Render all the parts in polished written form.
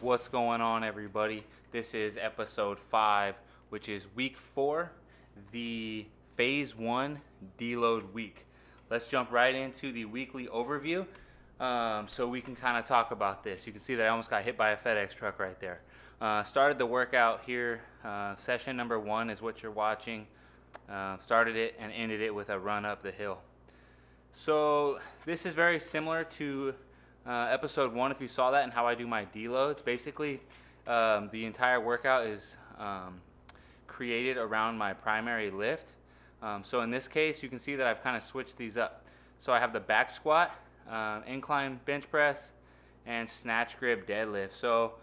What's going on, everybody? This is episode 5, which is week 4, the phase 1 deload week. Let's jump right into the weekly overview so we can kind of talk about this. You can see that I almost got hit by a FedEx truck right there. Started the workout here. Session number 1 is what you're watching. Started it and ended it with a run up the hill. So this is very similar to episode 1, if you saw that, and how I do my deloads. Basically, the entire workout is created around my primary lift. So in this case, you can see that I've kind of switched these up. So I have the back squat, incline bench press, and snatch grip deadlift. So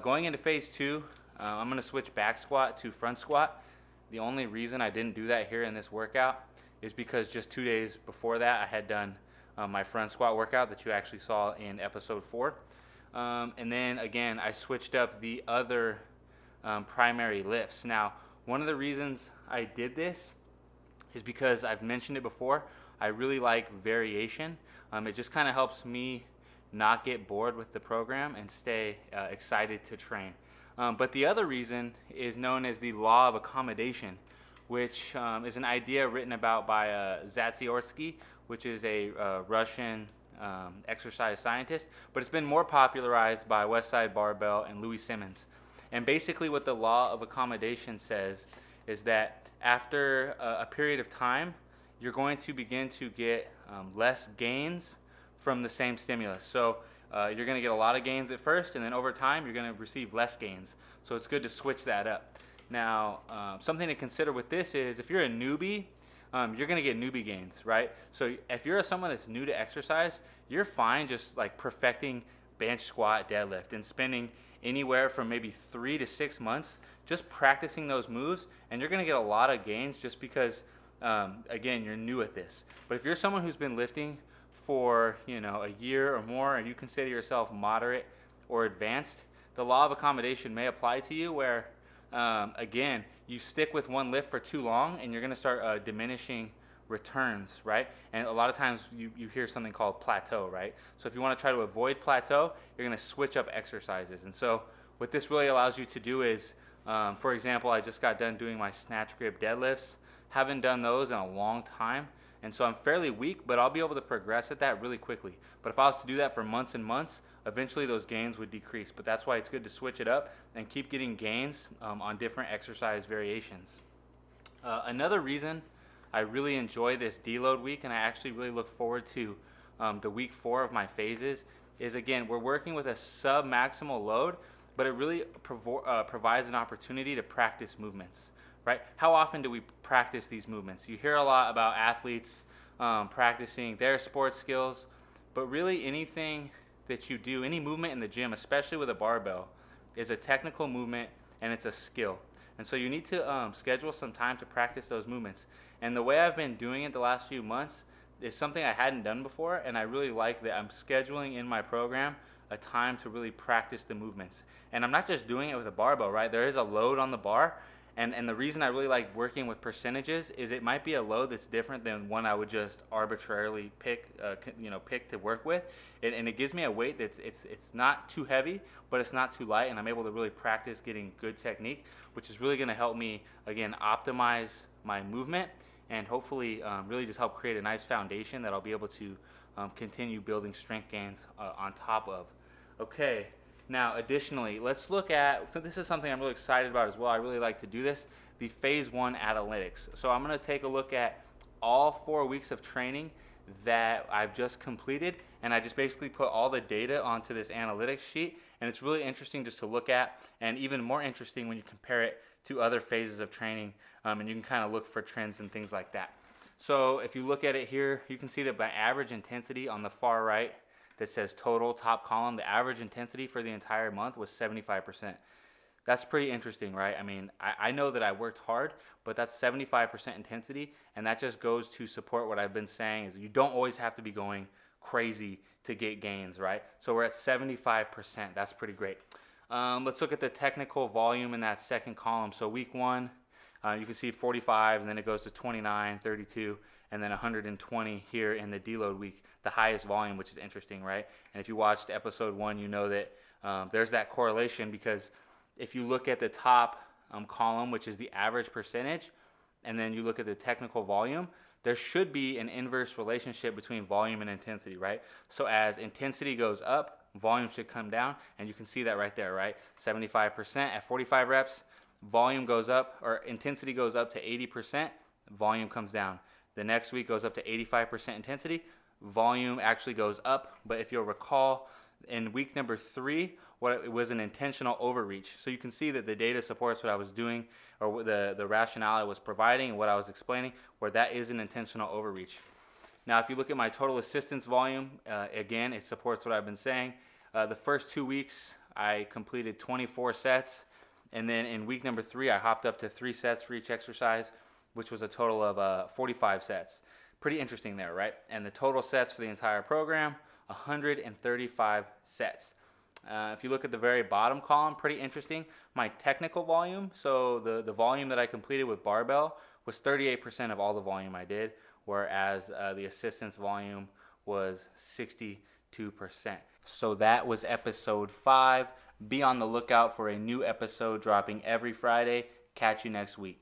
going into phase 2, I'm going to switch back squat to front squat. The only reason I didn't do that here in this workout is because just 2 days before that I had done my front squat workout that you actually saw in episode 4. And then again, I switched up the other primary lifts. Now, one of the reasons I did this is because I've mentioned it before. I really like variation. It just kind of helps me not get bored with the program and stay excited to train. But the other reason is known as the law of accommodation, which is an idea written about by Zatsiorsky, which is a Russian exercise scientist, but it's been more popularized by Westside Barbell and Louis Simmons. And basically what the law of accommodation says is that after a period of time, you're going to begin to get less gains from the same stimulus. So you're going to get a lot of gains at first, and then over time, you're going to receive less gains. So it's good to switch that up. Now, something to consider with this is if you're a newbie, you're going to get newbie gains, right? So if you're someone that's new to exercise, you're fine just like perfecting bench, squat, deadlift, and spending anywhere from maybe 3 to 6 months just practicing those moves, and you're going to get a lot of gains just because, again, you're new at this. But if you're someone who's been lifting for a year or more, and you consider yourself moderate or advanced, the law of accommodation may apply to you where again, you stick with one lift for too long and you're going to start diminishing returns, right? And a lot of times you hear something called plateau, right? So if you want to try to avoid plateau, you're going to switch up exercises. And so what this really allows you to do is, for example, I just got done doing my snatch grip deadlifts. Haven't done those in a long time. And so I'm fairly weak, but I'll be able to progress at that really quickly. But if I was to do that for months and months, eventually those gains would decrease. But that's why it's good to switch it up and keep getting gains on different exercise variations. Another reason I really enjoy this deload week, and I actually really look forward to the week 4 of my phases, is again, we're working with a sub-maximal load, but it really provides an opportunity to practice movements. Right? How often do we practice these movements? You hear a lot about athletes practicing their sports skills, but really anything that you do, any movement in the gym, especially with a barbell, is a technical movement and it's a skill. And so you need to schedule some time to practice those movements. And the way I've been doing it the last few months is something I hadn't done before, and I really like that I'm scheduling in my program a time to really practice the movements. And I'm not just doing it with a barbell, right? There is a load on the bar. And the reason I really like working with percentages is it might be a load that's different than one I would just arbitrarily pick to work with. And it gives me a weight that's it's not too heavy, but it's not too light, and I'm able to really practice getting good technique, which is really going to help me, again, optimize my movement and hopefully really just help create a nice foundation that I'll be able to continue building strength gains on top of. Okay. Now, additionally, let's look at, so this is something I'm really excited about as well. I really like to do this, the phase 1 analytics. So I'm going to take a look at all 4 weeks of training that I've just completed, and I just basically put all the data onto this analytics sheet, and it's really interesting just to look at, and even more interesting when you compare it to other phases of training, and you can kind of look for trends and things like that. So if you look at it here, you can see that my average intensity on the far right that says total top column, the average intensity for the entire month was 75%. That's pretty interesting, right? I mean, I know that I worked hard, but that's 75% intensity, and that just goes to support what I've been saying is you don't always have to be going crazy to get gains, right? So we're at 75%. That's pretty great. Let's look at the technical volume in that second column. So week 1, You can see 45, and then it goes to 29, 32, and then 120 here in the deload week, the highest volume, which is interesting, right? And if you watched episode 1, you know that there's that correlation, because if you look at the top column, which is the average percentage, and then you look at the technical volume, there should be an inverse relationship between volume and intensity, right? So as intensity goes up, volume should come down, and you can see that right there, right? 75% at 45 reps, volume goes up, or intensity goes up to 80%, volume comes down. The next week goes up to 85% intensity, volume actually goes up. But if you'll recall, in week number 3, it was an intentional overreach. So you can see that the data supports what I was doing, or the rationale I was providing and what I was explaining, where that is an intentional overreach. Now, if you look at my total assistance volume, again, it supports what I've been saying. The first 2 weeks, I completed 24 sets. And then in week number 3, I hopped up to 3 sets for each exercise, which was a total of 45 sets. Pretty interesting there, right? And the total sets for the entire program, 135 sets. If you look at the very bottom column, pretty interesting. My technical volume, so the volume that I completed with barbell, was 38% of all the volume I did, whereas the assistance volume was 62%. So that was episode 5. Be on the lookout for a new episode dropping every Friday. Catch you next week.